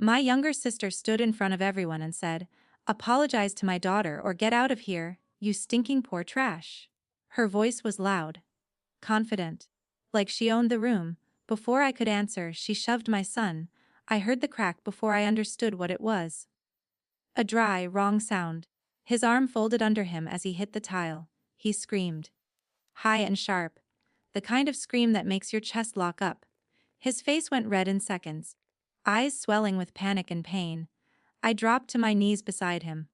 My younger sister stood in front of everyone and said, "Apologize to my daughter or get out of here, you stinking poor trash." Her voice was loud, confident, like she owned the room. Before I could answer, she shoved my son. I heard the crack before I understood what it was. A dry, wrong sound. His arm folded under him as he hit the tile. He screamed. High and sharp. The kind of scream that makes your chest lock up. His face went red in seconds, eyes swelling with panic and pain. I dropped to my knees beside him.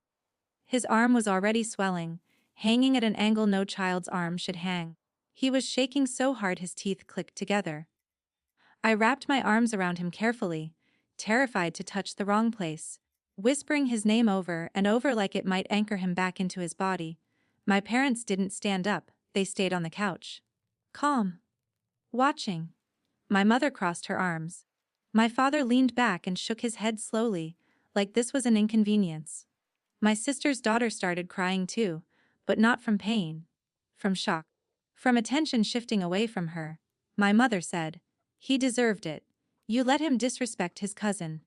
His arm was already swelling, hanging at an angle no child's arm should hang. He was shaking so hard his teeth clicked together. I wrapped my arms around him carefully, terrified to touch the wrong place, whispering his name over and over like it might anchor him back into his body. My parents didn't stand up, they stayed on the couch. Calm. Watching. My mother crossed her arms. My father leaned back and shook his head slowly, like this was an inconvenience. My sister's daughter started crying too, but not from pain. From shock. From attention shifting away from her. My mother said, "He deserved it. You let him disrespect his cousin."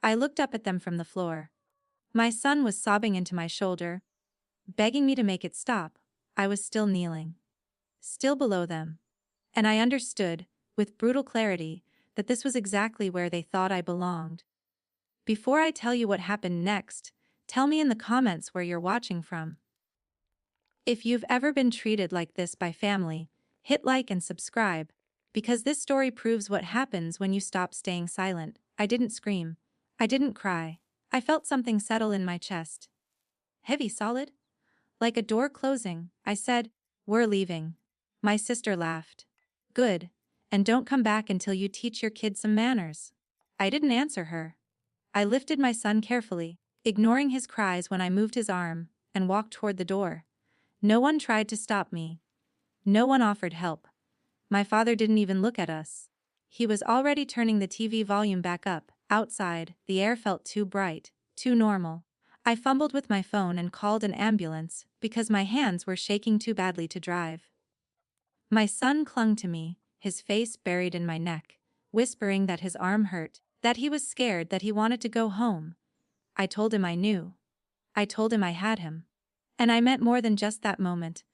I looked up at them from the floor. My son was sobbing into my shoulder, begging me to make it stop. I was still kneeling. Still below them. And I understood, with brutal clarity, that this was exactly where they thought I belonged. Before I tell you what happened next, tell me in the comments where you're watching from. If you've ever been treated like this by family, hit like and subscribe, because this story proves what happens when you stop staying silent. I didn't scream. I didn't cry. I felt something settle in my chest. Heavy, solid? Like a door closing. I said, "We're leaving." My sister laughed. "Good. And don't come back until you teach your kids some manners." I didn't answer her. I lifted my son carefully, ignoring his cries when I moved his arm, and walked toward the door. No one tried to stop me. No one offered help. My father didn't even look at us. He was already turning the TV volume back up. Outside, the air felt too bright, too normal. I fumbled with my phone and called an ambulance because my hands were shaking too badly to drive. My son clung to me, his face buried in my neck, whispering that his arm hurt, that he was scared, that he wanted to go home. I told him I knew. I told him I had him. And I meant more than just that moment.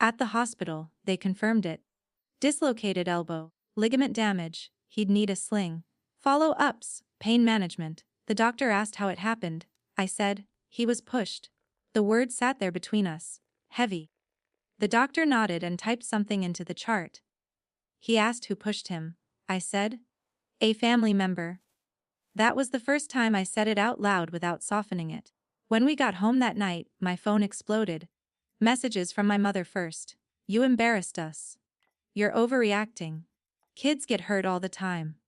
At the hospital, they confirmed it. Dislocated elbow, ligament damage, he'd need a sling. Follow-ups, pain management. The doctor asked how it happened. I said, "He was pushed." The word sat there between us, heavy. The doctor nodded and typed something into the chart. He asked who pushed him. I said, "A family member." That was the first time I said it out loud without softening it. When we got home that night, my phone exploded. Messages from my mother first. "You embarrassed us. You're overreacting. Kids get hurt all the time."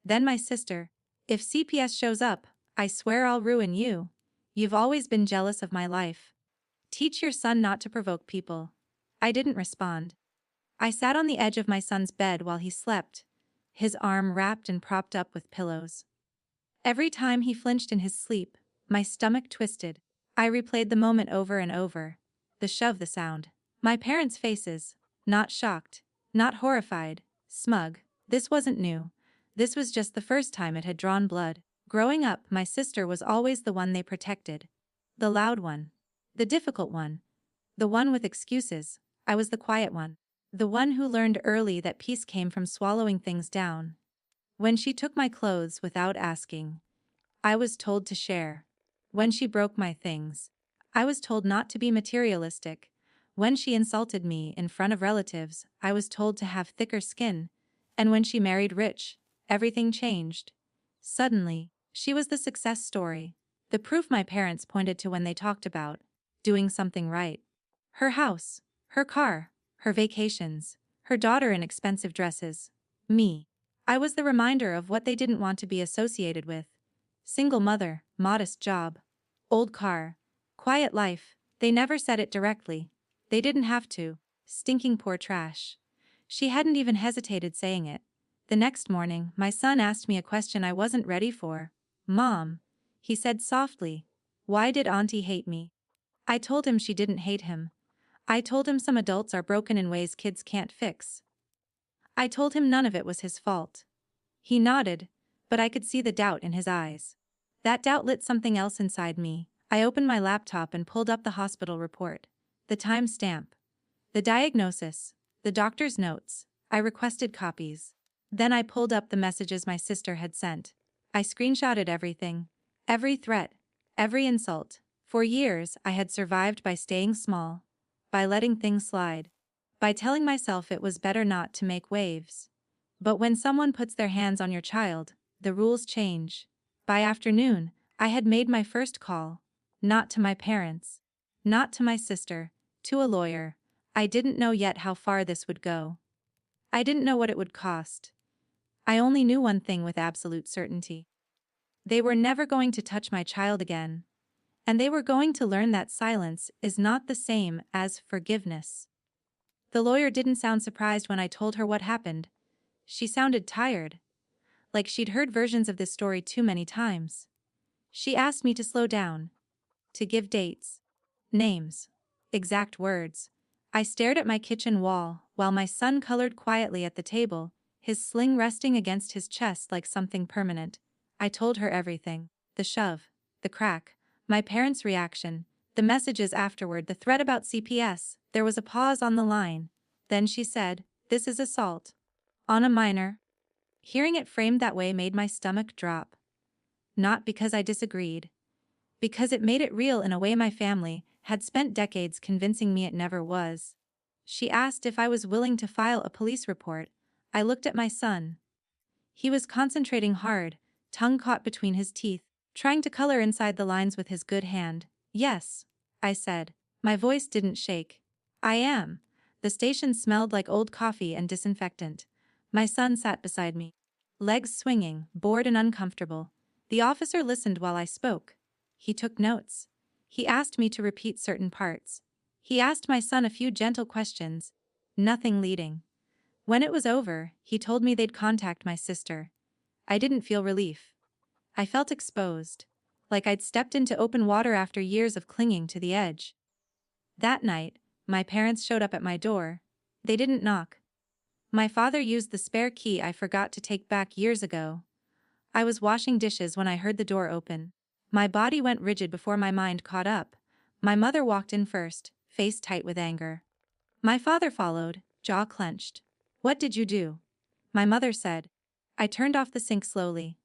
Then my sister, "If CPS shows up, I swear I'll ruin you. You've always been jealous of my life. Teach your son not to provoke people." I didn't respond. I sat on the edge of my son's bed while he slept, his arm wrapped and propped up with pillows. Every time he flinched in his sleep, my stomach twisted. I replayed the moment over and over. The shove, the sound. My parents' faces. Not shocked. Not horrified. Smug. This wasn't new. This was just the first time it had drawn blood. Growing up, my sister was always the one they protected. The loud one. The difficult one. The one with excuses. I was the quiet one. The one who learned early that peace came from swallowing things down. When she took my clothes without asking, I was told to share. When she broke my things, I was told not to be materialistic. When she insulted me in front of relatives, I was told to have thicker skin. And when she married rich, everything changed. Suddenly, she was the success story. The proof my parents pointed to when they talked about doing something right. Her house, her car, her vacations, her daughter in expensive dresses. Me. I was the reminder of what they didn't want to be associated with. Single mother, modest job, old car, quiet life. They never said it directly. They didn't have to. Stinking poor trash. She hadn't even hesitated saying it. The next morning, my son asked me a question I wasn't ready for. "Mom," he said softly, "why did Auntie hate me?" I told him she didn't hate him. I told him some adults are broken in ways kids can't fix. I told him none of it was his fault. He nodded, but I could see the doubt in his eyes. That doubt lit something else inside me. I opened my laptop and pulled up the hospital report. The timestamp. The diagnosis. The doctor's notes. I requested copies. Then I pulled up the messages my sister had sent. I screenshotted everything. Every threat. Every insult. For years, I had survived by staying small. By letting things slide. By telling myself it was better not to make waves. But when someone puts their hands on your child, the rules change. By afternoon, I had made my first call. Not to my parents. Not to my sister. To a lawyer. I didn't know yet how far this would go. I didn't know what it would cost. I only knew one thing with absolute certainty. They were never going to touch my child again. And they were going to learn that silence is not the same as forgiveness. The lawyer didn't sound surprised when I told her what happened. She sounded tired. Like she'd heard versions of this story too many times. She asked me to slow down. To give dates. Names. Exact words. I stared at my kitchen wall, while my son colored quietly at the table, his sling resting against his chest like something permanent. I told her everything. The shove. The crack. My parents' reaction. The messages afterward, the threat about CPS. There was a pause on the line. Then she said, "This is assault. On a minor." Hearing it framed that way made my stomach drop. Not because I disagreed. Because it made it real in a way my family had spent decades convincing me it never was. She asked if I was willing to file a police report. I looked at my son. He was concentrating hard, tongue caught between his teeth, trying to color inside the lines with his good hand. "Yes," I said. My voice didn't shake. "I am." The station smelled like old coffee and disinfectant. My son sat beside me. Legs swinging, bored and uncomfortable. The officer listened while I spoke. He took notes. He asked me to repeat certain parts. He asked my son a few gentle questions. Nothing leading. When it was over, he told me they'd contact my sister. I didn't feel relief. I felt exposed. Like I'd stepped into open water after years of clinging to the edge. That night, my parents showed up at my door. They didn't knock. My father used the spare key I forgot to take back years ago. I was washing dishes when I heard the door open. My body went rigid before my mind caught up. My mother walked in first, face tight with anger. My father followed, jaw clenched. "What did you do?" My mother said. I turned off the sink slowly.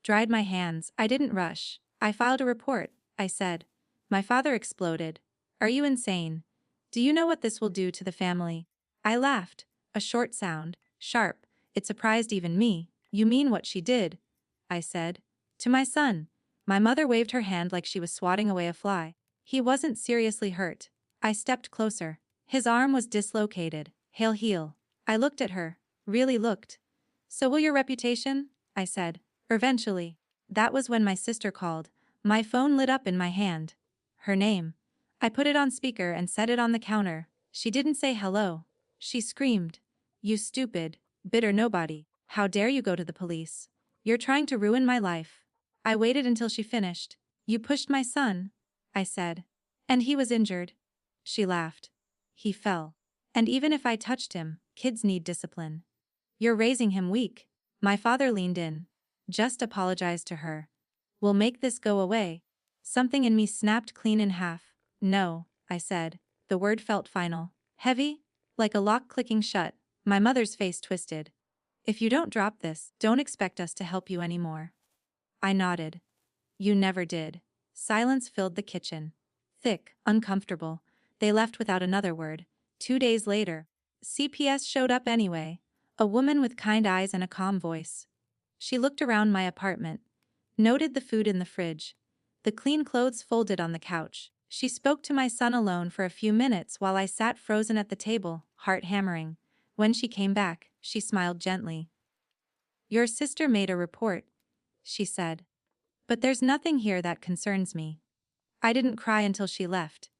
Dried my hands. I didn't rush. "I filed a report," I said. My father exploded. "Are you insane? Do you know what this will do to the family?" I laughed. A short sound, sharp. It surprised even me. "You mean what she did?" I said. "To my son." My mother waved her hand like she was swatting away a fly. "He wasn't seriously hurt." I stepped closer. His arm was dislocated. Hail heel. I looked at her. Really looked. "So will your reputation?" I said. "Eventually." That was when my sister called. My phone lit up in my hand. Her name. I put it on speaker and set it on the counter. She didn't say hello. She screamed. "You stupid, bitter nobody. How dare you go to the police? You're trying to ruin my life." I waited until she finished. "You pushed my son," I said. "And he was injured." She laughed. "He fell. And even if I touched him, kids need discipline. You're raising him weak." My father leaned in. "Just apologize to her. We'll make this go away." Something in me snapped clean in half. "No," I said. The word felt final. Heavy? Like a lock clicking shut. My mother's face twisted. "If you don't drop this, don't expect us to help you anymore." I nodded. "You never did." Silence filled the kitchen. Thick, uncomfortable. They left without another word. 2 days later, CPS showed up anyway. A woman with kind eyes and a calm voice. She looked around my apartment. Noted the food in the fridge. The clean clothes folded on the couch. She spoke to my son alone for a few minutes while I sat frozen at the table, heart hammering. When she came back, she smiled gently. "Your sister made a report," she said. "But there's nothing here that concerns me." I didn't cry until she left.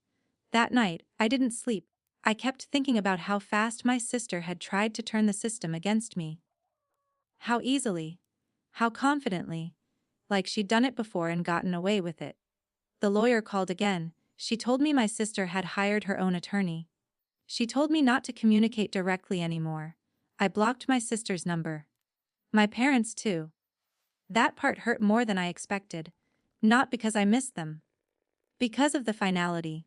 That night, I didn't sleep. I kept thinking about how fast my sister had tried to turn the system against me. How easily. How confidently. Like she'd done it before and gotten away with it. The lawyer called again. She told me my sister had hired her own attorney. She told me not to communicate directly anymore. I blocked my sister's number. My parents too. That part hurt more than I expected. Not because I missed them. Because of the finality.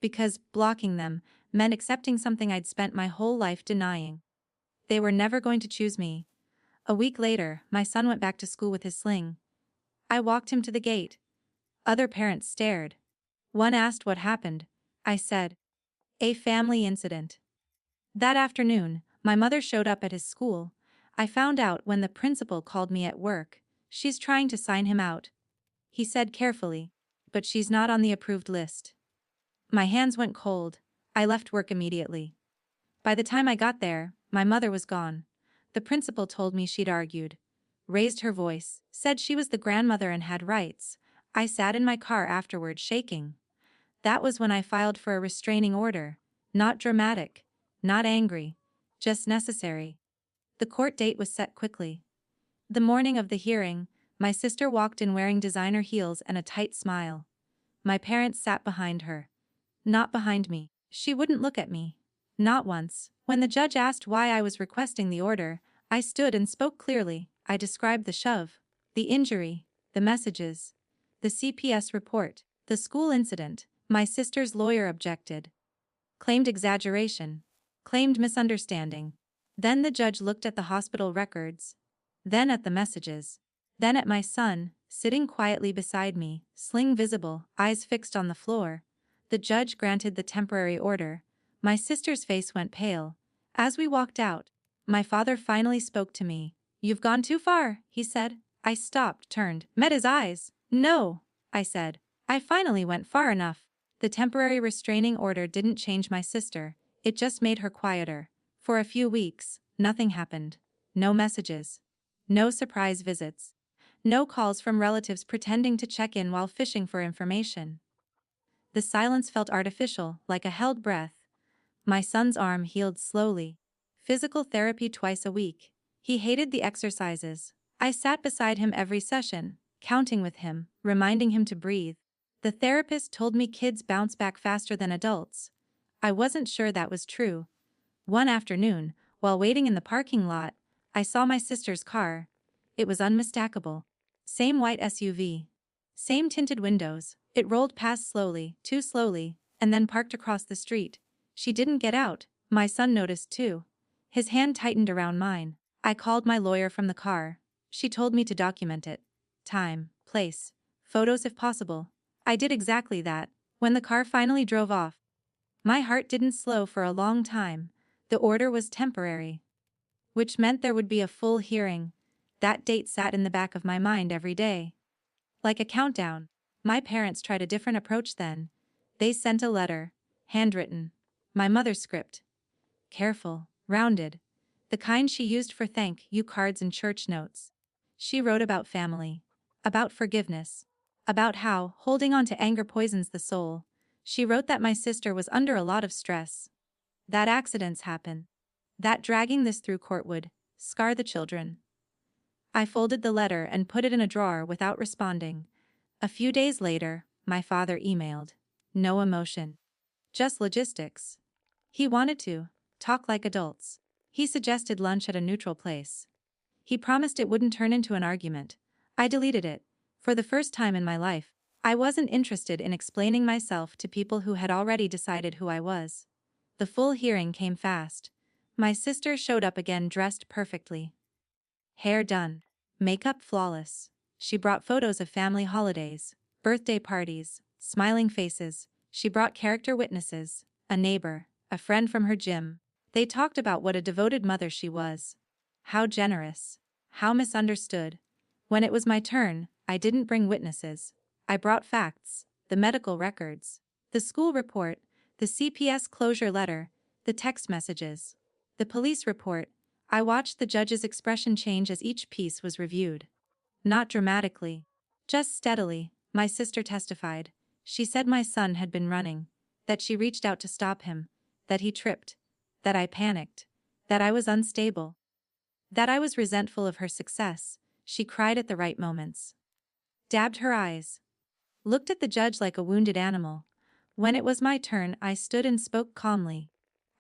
Because blocking them meant accepting something I'd spent my whole life denying. They were never going to choose me. A week later, my son went back to school with his sling. I walked him to the gate. Other parents stared. One asked what happened. I said, "A family incident." That afternoon, my mother showed up at his school. I found out when the principal called me at work. "She's trying to sign him out," he said carefully, "but she's not on the approved list." My hands went cold. I left work immediately. By the time I got there, my mother was gone. The principal told me she'd argued, raised her voice, said she was the grandmother and had rights. I sat in my car afterward shaking. That was when I filed for a restraining order. Not dramatic, not angry, just necessary. The court date was set quickly. The morning of the hearing, my sister walked in wearing designer heels and a tight smile. My parents sat behind her. Not behind me. She wouldn't look at me. Not once. When the judge asked why I was requesting the order, I stood and spoke clearly. I described the shove, the injury, the messages, the CPS report, the school incident. My sister's lawyer objected. Claimed exaggeration. Claimed misunderstanding. Then the judge looked at the hospital records. Then at the messages. Then at my son, sitting quietly beside me, sling visible, eyes fixed on the floor. The judge granted the temporary order. My sister's face went pale. As we walked out, my father finally spoke to me. "You've gone too far," he said. I stopped, turned, met his eyes. "No," I said. "I finally went far enough." The temporary restraining order didn't change my sister, it just made her quieter. For a few weeks, nothing happened. No messages. No surprise visits. No calls from relatives pretending to check in while fishing for information. The silence felt artificial, like a held breath. My son's arm healed slowly. Physical therapy twice a week. He hated the exercises. I sat beside him every session, counting with him, reminding him to breathe. The therapist told me kids bounce back faster than adults. I wasn't sure that was true. One afternoon, while waiting in the parking lot, I saw my sister's car. It was unmistakable. Same white SUV. Same tinted windows. It rolled past slowly, too slowly, and then parked across the street. She didn't get out. My son noticed too. His hand tightened around mine. I called my lawyer from the car. She told me to document it. Time, place, photos if possible. I did exactly that. When the car finally drove off, my heart didn't slow for a long time. The order was temporary, which meant there would be a full hearing. That date sat in the back of my mind every day. Like a countdown. My parents tried a different approach then. They sent a letter, handwritten. My mother's script. Careful, rounded. The kind she used for thank you cards and church notes. She wrote about family. About forgiveness. About how holding on to anger poisons the soul. She wrote that my sister was under a lot of stress. That accidents happen. That dragging this through court would scar the children. I folded the letter and put it in a drawer without responding. A few days later, my father emailed. No emotion. Just logistics. He wanted to talk like adults. He suggested lunch at a neutral place. He promised it wouldn't turn into an argument. I deleted it. For the first time in my life, I wasn't interested in explaining myself to people who had already decided who I was. The full hearing came fast. My sister showed up again dressed perfectly. Hair done. Makeup flawless. She brought photos of family holidays, birthday parties, smiling faces. She brought character witnesses, a neighbor, a friend from her gym. They talked about what a devoted mother she was. How generous. How misunderstood. When it was my turn, I didn't bring witnesses. I brought facts, the medical records, the school report, the CPS closure letter, the text messages, the police report. I watched the judge's expression change as each piece was reviewed. Not dramatically. Just steadily, my sister testified. She said my son had been running, that she reached out to stop him, that he tripped, that I panicked, that I was unstable, that I was resentful of her success. She cried at the right moments. Dabbed her eyes. Looked at the judge like a wounded animal. When it was my turn, I stood and spoke calmly.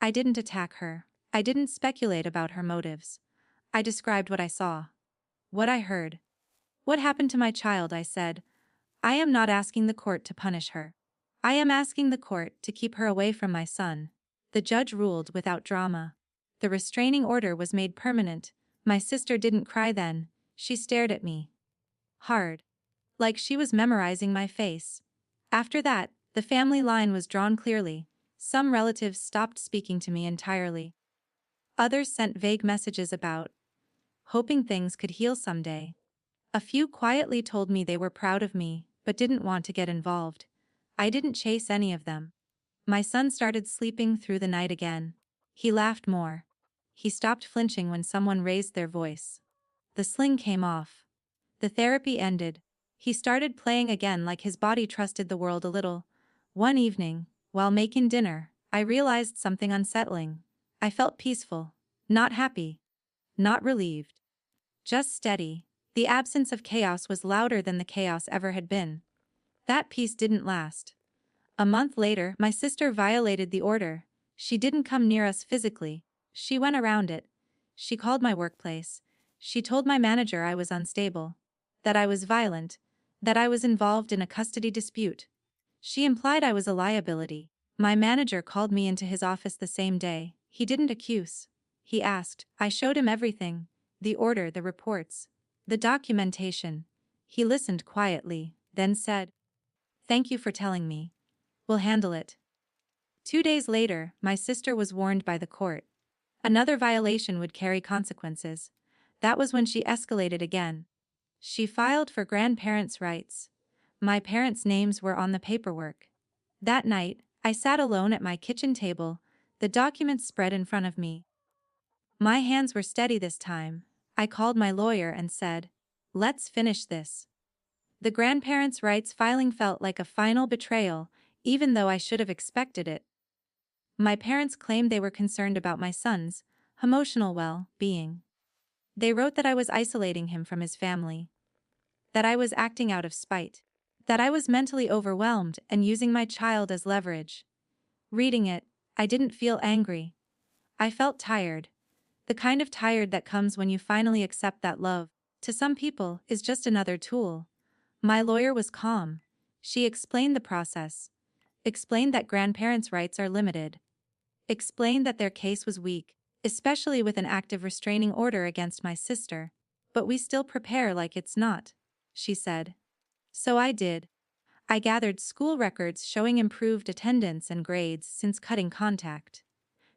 I didn't attack her. I didn't speculate about her motives. I described what I saw. What I heard. What happened to my child? I said. I am not asking the court to punish her. I am asking the court to keep her away from my son. The judge ruled without drama. The restraining order was made permanent. My sister didn't cry then. She stared at me. Hard. Like she was memorizing my face. After that, the family line was drawn clearly. Some relatives stopped speaking to me entirely. Others sent vague messages about, hoping things could heal someday. A few quietly told me they were proud of me, but didn't want to get involved. I didn't chase any of them. My son started sleeping through the night again. He laughed more. He stopped flinching when someone raised their voice. The sling came off. The therapy ended. He started playing again like his body trusted the world a little. One evening, while making dinner, I realized something unsettling. I felt peaceful. Not happy. Not relieved. Just steady. The absence of chaos was louder than the chaos ever had been. That peace didn't last. A month later, my sister violated the order. She didn't come near us physically. She went around it. She called my workplace. She told my manager I was unstable. That I was violent. That I was involved in a custody dispute. She implied I was a liability. My manager called me into his office the same day. He didn't accuse. He asked. I showed him everything. The order, the reports. The documentation. He listened quietly, then said, "Thank you for telling me. We'll handle it." 2 days later, my sister was warned by the court. Another violation would carry consequences. That was when she escalated again. She filed for grandparents' rights. My parents' names were on the paperwork. That night, I sat alone at my kitchen table, the documents spread in front of me. My hands were steady this time. I called my lawyer and said, "Let's finish this." The grandparents' rights filing felt like a final betrayal, even though I should have expected it. My parents claimed they were concerned about my son's emotional well-being. They wrote that I was isolating him from his family. That I was acting out of spite. That I was mentally overwhelmed and using my child as leverage. Reading it, I didn't feel angry. I felt tired. The kind of tired that comes when you finally accept that love, to some people, is just another tool. My lawyer was calm. She explained the process. Explained that grandparents' rights are limited. Explained that their case was weak, especially with an active restraining order against my sister. But we still prepare like it's not, she said. So I did. I gathered school records showing improved attendance and grades since cutting contact.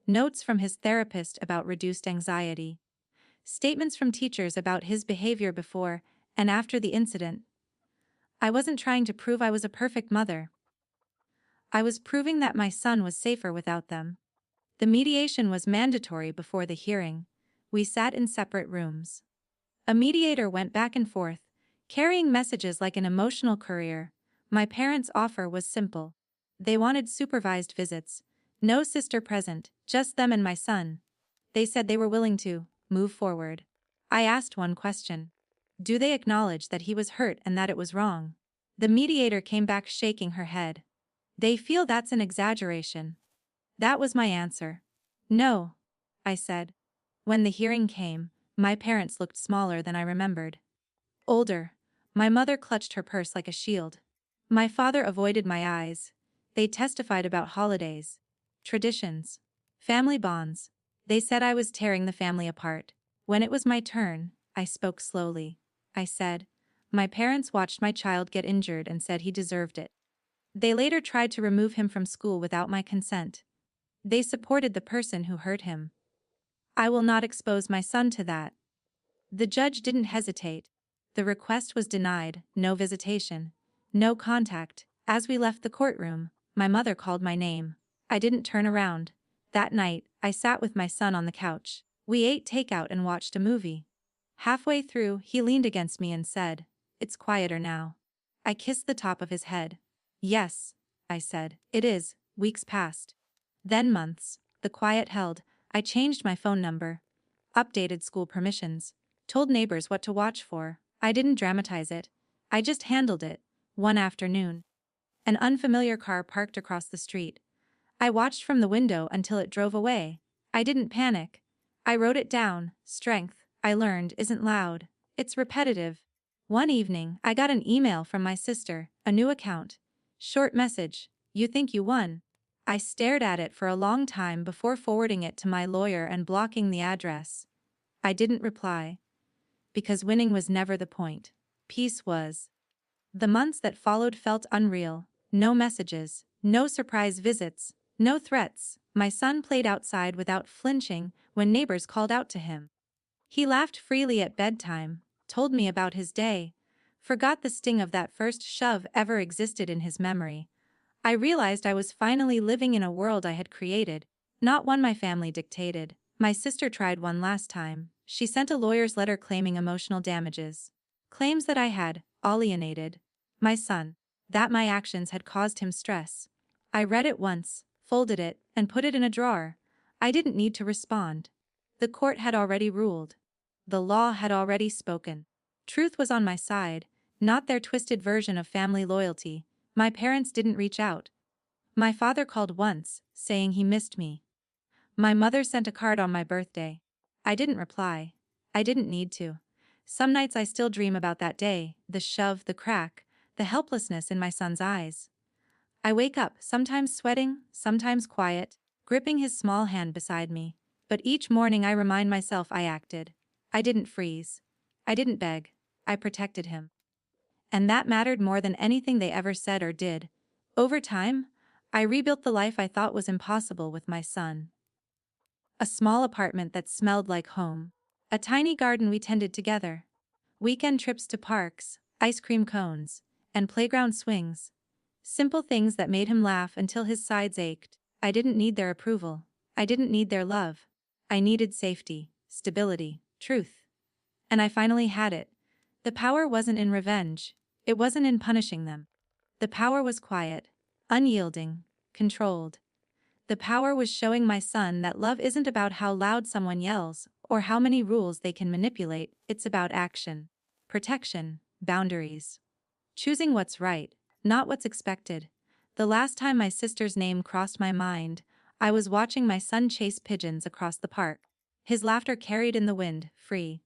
Notes from his therapist about reduced anxiety. Statements from teachers about his behavior before and after the incident. I wasn't trying to prove I was a perfect mother. I was proving that my son was safer without them. The mediation was mandatory before the hearing. We sat in separate rooms. A mediator went back and forth, carrying messages like an emotional courier. My parents' offer was simple. They wanted supervised visits. No sister present, just them and my son. They said they were willing to move forward. I asked one question. Do they acknowledge that he was hurt and that it was wrong? The mediator came back shaking her head. They feel that's an exaggeration. That was my answer. No, I said. When the hearing came, my parents looked smaller than I remembered. Older. My mother clutched her purse like a shield. My father avoided my eyes. They testified about holidays. Traditions. Family bonds. They said I was tearing the family apart. When it was my turn, I spoke slowly. I said, "My parents watched my child get injured and said he deserved it. They later tried to remove him from school without my consent. They supported the person who hurt him. I will not expose my son to that." The judge didn't hesitate. The request was denied, no visitation, no contact. As we left the courtroom, my mother called my name. I didn't turn around. That night, I sat with my son on the couch. We ate takeout and watched a movie. Halfway through, he leaned against me and said, "It's quieter now." I kissed the top of his head. "Yes," I said, "it is." Weeks passed. Then months. The quiet held. I changed my phone number. Updated school permissions. Told neighbors what to watch for. I didn't dramatize it. I just handled it. One afternoon, an unfamiliar car parked across the street. I watched from the window until it drove away. I didn't panic. I wrote it down. Strength, I learned, isn't loud. It's repetitive. One evening, I got an email from my sister, a new account. Short message, you think you won. I stared at it for a long time before forwarding it to my lawyer and blocking the address. I didn't reply. Because winning was never the point. Peace was. The months that followed felt unreal. No messages, no surprise visits, no threats. My son played outside without flinching when neighbors called out to him. He laughed freely at bedtime, told me about his day, forgot the sting of that first shove ever existed in his memory. I realized I was finally living in a world I had created, not one my family dictated. My sister tried one last time. She sent a lawyer's letter claiming emotional damages. Claims that I had alienated my son, that my actions had caused him stress. I read it once, folded it, and put it in a drawer. I didn't need to respond. The court had already ruled. The law had already spoken. Truth was on my side, not their twisted version of family loyalty. My parents didn't reach out. My father called once, saying he missed me. My mother sent a card on my birthday. I didn't reply. I didn't need to. Some nights I still dream about that day, the shove, the crack, the helplessness in my son's eyes. I wake up, sometimes sweating, sometimes quiet, gripping his small hand beside me. But each morning I remind myself I acted. I didn't freeze. I didn't beg. I protected him. And that mattered more than anything they ever said or did. Over time, I rebuilt the life I thought was impossible with my son. A small apartment that smelled like home. A tiny garden we tended together. Weekend trips to parks, ice cream cones, and playground swings. Simple things that made him laugh until his sides ached. I didn't need their approval. I didn't need their love. I needed safety, stability, truth. And I finally had it. The power wasn't in revenge. It wasn't in punishing them. The power was quiet, unyielding, controlled. The power was showing my son that love isn't about how loud someone yells or how many rules they can manipulate, it's about action, protection, boundaries. Choosing what's right, not what's expected. The last time my sister's name crossed my mind, I was watching my son chase pigeons across the park. His laughter carried in the wind, free.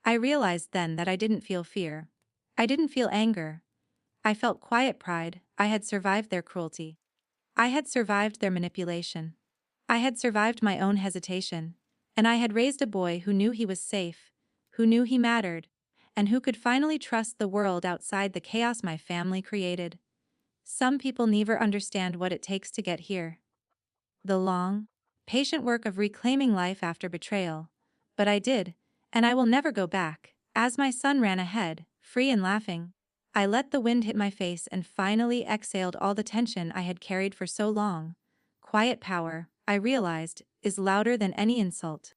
I realized then that I didn't feel fear. I didn't feel anger. I felt quiet pride. I had survived their cruelty. I had survived their manipulation. I had survived my own hesitation. And I had raised a boy who knew he was safe, who knew he mattered, and who could finally trust the world outside the chaos my family created. Some people never understand what it takes to get here. The long, patient work of reclaiming life after betrayal. But I did, and I will never go back. As my son ran ahead, free and laughing, I let the wind hit my face and finally exhaled all the tension I had carried for so long. Quiet power, I realized, is louder than any insult.